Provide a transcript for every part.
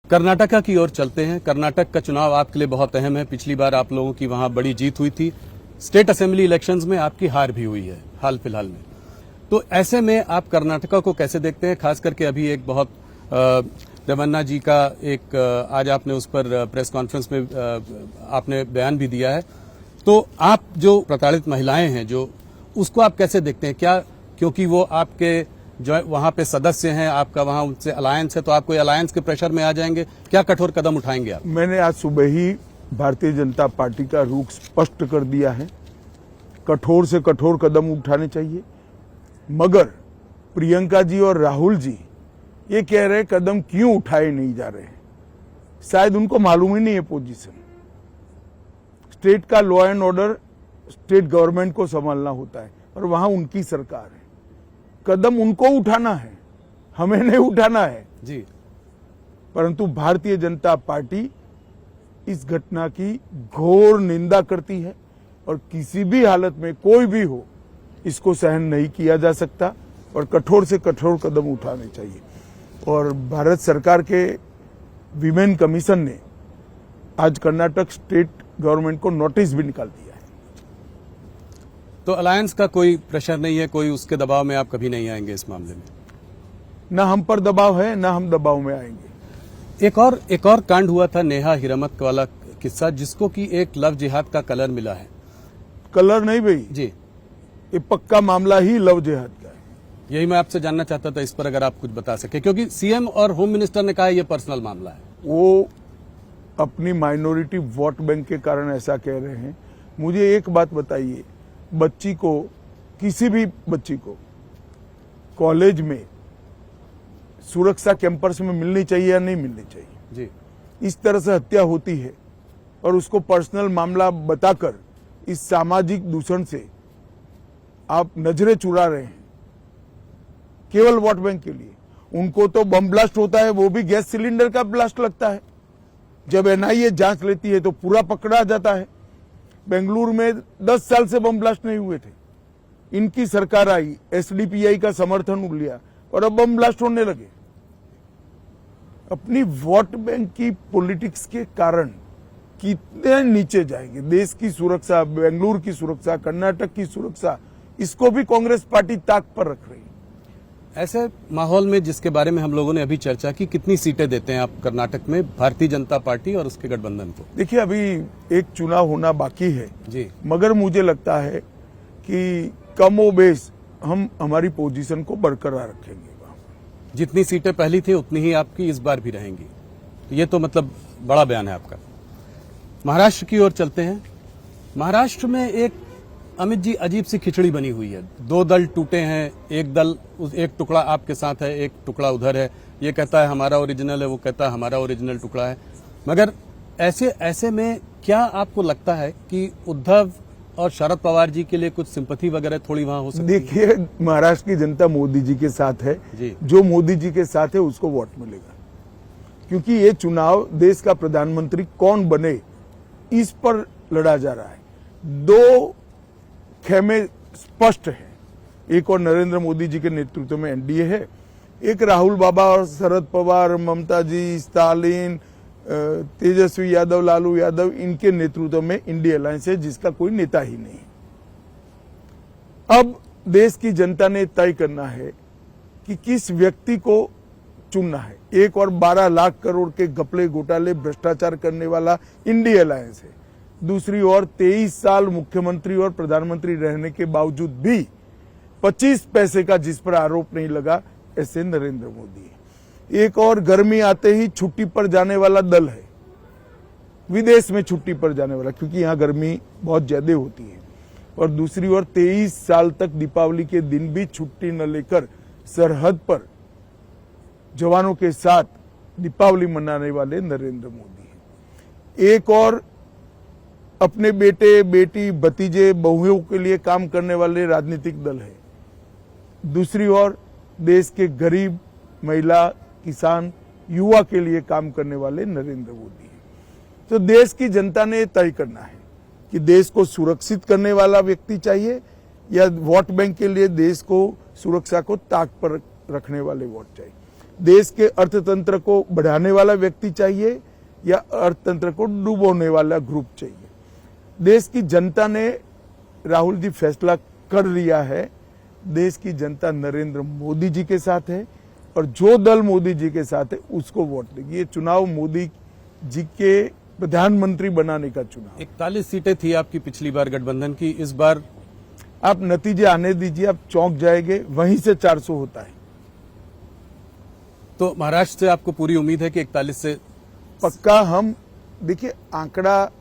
कर्नाटका की ओर चलते हैं। कर्नाटक का चुनाव आपके लिए बहुत अहम है। पिछली बार आप लोगों की वहां बड़ी जीत हुई थी। स्टेट असेंबली इलेक्शंस में आपकी हार भी हुई है हाल फिलहाल में। तो ऐसे में आप कर्नाटका को कैसे देखते हैं? खास करके अभी एक बहुत रेवन्ना जी का एक आज आपने उस पर प्रेस कॉन्फ्रेंस में आपने बयान भी दिया है। तो आप जो प्रताड़ित महिलाएं हैं जो उसको आप कैसे देखते हैं? क्या क्योंकि वो आपके जो वहां पे सदस्य हैं, आपका वहां उनसे अलायंस है, तो आप कोई अलायंस के प्रेशर में आ जाएंगे? क्या कठोर कदम उठाएंगे आप? मैंने आज सुबह ही भारतीय जनता पार्टी का रुख स्पष्ट कर दिया है। कठोर से कठोर कदम उठाने चाहिए, मगर प्रियंका जी और राहुल जी ये कह रहे कदम क्यों उठाए नहीं जा रहे हैं। शायद उनको मालूम ही नहीं है पोजीशन। स्टेट का law and order state government को संभालना होता है और वहां उनकी सरकार है। कदम उनको उठाना है, हमें नहीं उठाना है जी। परंतु भारतीय जनता पार्टी इस घटना की घोर निंदा करती है और किसी भी हालत में कोई भी हो इसको सहन नहीं किया जा सकता और कठोर से कठोर कदम उठाने चाहिए। और भारत सरकार के विमेन कमीशन ने आज कर्नाटक स्टेट गवर्नमेंट को नोटिस भी निकाल दिया है। तो अलायंस का कोई प्रेशर नहीं है, कोई उसके दबाव में आप कभी नहीं आएंगे इस मामले में? न हम पर दबाव है, न हम दबाव में आएंगे। एक और कांड हुआ था, नेहा हिरमत वाला किस्सा, जिसको कि एक लव जिहाद का कलर मिला है। कलर नहीं भाई जी, ये पक्का मामला ही लव जिहाद का है। यही मैं आपसे जानना चाहता था, इस पर अगर आप कुछ बता सके, क्योंकि सीएम और होम मिनिस्टर ने कहा ये पर्सनल मामला है। वो अपनी माइनॉरिटी वोट बैंक के कारण ऐसा कह रहे हैं। मुझे एक बात बताइए, बच्ची को, किसी भी बच्ची को कॉलेज में सुरक्षा कैंपस में मिलनी चाहिए या नहीं मिलनी चाहिए? जी। इस तरह से हत्या होती है और उसको पर्सनल मामला बताकर इस सामाजिक दूषण से आप नजरें चुरा रहे हैं केवल वोट बैंक के लिए। उनको तो बम ब्लास्ट होता है, वो भी गैस सिलेंडर का ब्लास्ट लगता है। जब एनआईए जांच लेती है तो पूरा पकड़ा जाता है। बेंगलुरु में 10 साल से बम ब्लास्ट नहीं हुए थे। इनकी सरकार आई, एसडीपीआई का समर्थन लिया और अब बम ब्लास्ट होने लगे। अपनी वोट बैंक की पॉलिटिक्स के कारण कितने नीचे जाएंगे। देश की सुरक्षा, बेंगलुरु की सुरक्षा, कर्नाटक की सुरक्षा, इसको भी कांग्रेस पार्टी ताक पर रख रही है। ऐसे माहौल में जिसके बारे में हम लोगों ने अभी चर्चा की, कितनी सीटें देते हैं आप कर्नाटक में भारतीय जनता पार्टी और उसके गठबंधन को? देखिए, अभी एक चुनाव होना बाकी है जी, मगर मुझे लगता है कि कमोबेश हम हमारी पोजीशन को बरकरार रखेंगे। जितनी सीटें पहली थी उतनी ही आपकी इस बार भी रहेंगी। तो ये तो मतलब बड़ा बयान है आपका। महाराष्ट्र की ओर चलते हैं। महाराष्ट्र में एक अमित जी अजीब सी खिचड़ी बनी हुई है। दो दल टूटे हैं। एक टुकड़ा आपके साथ है, एक टुकड़ा उधर है। ये कहता है हमारा ओरिजिनल है, वो कहता है हमारा ओरिजिनल टुकड़ा है। मगर ऐसे में क्या आपको लगता है कि उद्धव और शरद पवार जी के लिए कुछ सिंपैथी वगैरह थोड़ी वहां हो सकती है? देखिए, महाराष्ट्र की जनता मोदी जी के साथ है जी। जो जो मोदी जी के साथ है उसको वोट मिलेगा, क्योंकि ये चुनाव देश का प्रधानमंत्री कौन बने इस पर लड़ा जा रहा है। दो खेमे स्पष्ट है। एक और नरेंद्र मोदी जी के नेतृत्व में एनडीए है, एक राहुल बाबा और शरद पवार, ममता जी, स्टालिन, तेजस्वी यादव, लालू यादव, इनके नेतृत्व में इंडिया अलायंस है जिसका कोई नेता ही नहीं। अब देश की जनता ने तय करना है कि किस व्यक्ति को चुनना है। एक और 12 लाख करोड़ के घपले घोटाले भ्रष्टाचार करने वाला इंडिया अलायंस है। दूसरी ओर 23 साल मुख्यमंत्री और प्रधानमंत्री रहने के बावजूद भी 25 पैसे का जिस पर आरोप नहीं लगा, ऐसे नरेंद्र मोदी है। एक और गर्मी आते ही छुट्टी पर जाने वाला दल है, विदेश में छुट्टी पर जाने वाला, क्योंकि यहाँ गर्मी बहुत ज्यादा होती है। और दूसरी ओर 23 साल तक दीपावली के दिन भी छुट्टी न लेकर सरहद पर जवानों के साथ दीपावली मनाने वाले नरेंद्र मोदी है। एक और अपने बेटे, बेटी, भतीजे, बहुओं के लिए काम करने वाले राजनीतिक दल है। दूसरी ओर देश के गरीब, महिला, किसान, युवा के लिए काम करने वाले नरेंद्र मोदी है। तो देश की जनता ने तय करना है कि देश को सुरक्षित करने वाला व्यक्ति चाहिए या वोट बैंक के लिए देश को सुरक्षा को ताक पर रखने वाले वोट चाहिए। देश के अर्थतंत्र को बढ़ाने वाला व्यक्ति चाहिए या अर्थतंत्र को डुबोने वाला ग्रुप चाहिए। देश की जनता ने राहुल जी फैसला कर लिया है। देश की जनता नरेंद्र मोदी जी के साथ है और जो दल मोदी जी के साथ है उसको वोट देगी। ये चुनाव मोदी जी के प्रधानमंत्री बनाने का चुनाव। 41 सीटें थी आपकी पिछली बार गठबंधन की, इस बार आप नतीजे आने दीजिए, आप चौंक जाएंगे, वहीं से 400 होता है। तो महाराष्ट्र से आपको पूरी उम्मीद है कि 41 से पक्का हम देखिए आंकड़ा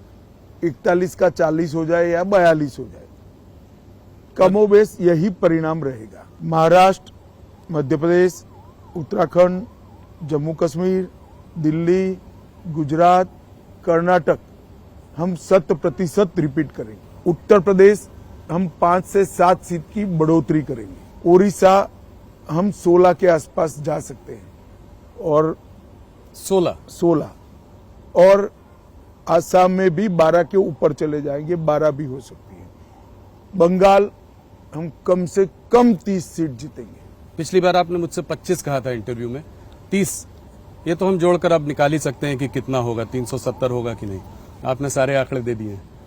41 का 40 हो जाए या 42 हो जाए, कमोबेश यही परिणाम रहेगा। महाराष्ट्र, मध्य प्रदेश, उत्तराखंड, जम्मू कश्मीर, दिल्ली, गुजरात, कर्नाटक हम 100% रिपीट करेंगे। उत्तर प्रदेश हम 5 से 7 सीट की बढ़ोतरी करेंगे। ओडिशा हम 16 के आसपास जा सकते हैं और 16 और आसाम में भी 12 के ऊपर चले जाएंगे, 12 भी हो सकती है। बंगाल हम कम से कम 30 सीट जीतेंगे। पिछली बार आपने मुझसे 25 कहा था इंटरव्यू में, 30 ये तो हम जोड़कर अब निकाल ही सकते हैं कि कितना होगा, 370 होगा कि नहीं। आपने सारे आंकड़े दे दिए हैं।